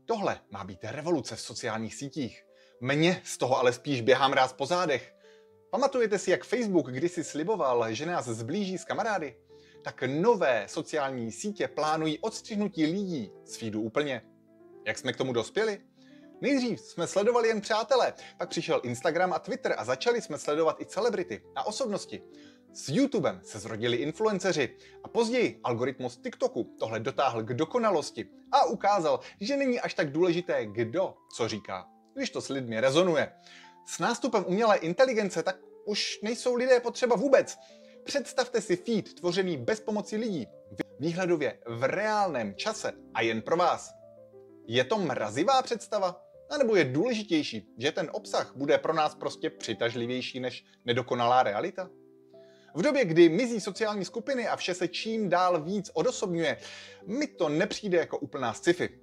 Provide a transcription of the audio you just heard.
Tohle má být revoluce v sociálních sítích. Mně z toho ale spíš běhá mráz po zádech. Pamatujete si, jak Facebook kdysi sliboval, že nás zblíží s kamarády? Tak nové sociální sítě plánují odstřihnutí lidí z feedu úplně. Jak jsme k tomu dospěli? Nejdřív jsme sledovali jen přátele, pak přišel Instagram a Twitter a začali jsme sledovat i celebrity a osobnosti. S YouTubem se zrodili influenceři a později algoritmus TikToku tohle dotáhl k dokonalosti a ukázal, že není až tak důležité, kdo co říká, když to s lidmi rezonuje. S nástupem umělé inteligence tak už nejsou lidé potřeba vůbec. Představte si feed tvořený bez pomoci lidí, výhledově v reálném čase a jen pro vás. Je to mrazivá představa? A nebo je důležitější, že ten obsah bude pro nás prostě přitažlivější než nedokonalá realita? V době, kdy mizí sociální skupiny a vše se čím dál víc odosobňuje, mi to nepřijde jako úplná sci-fi.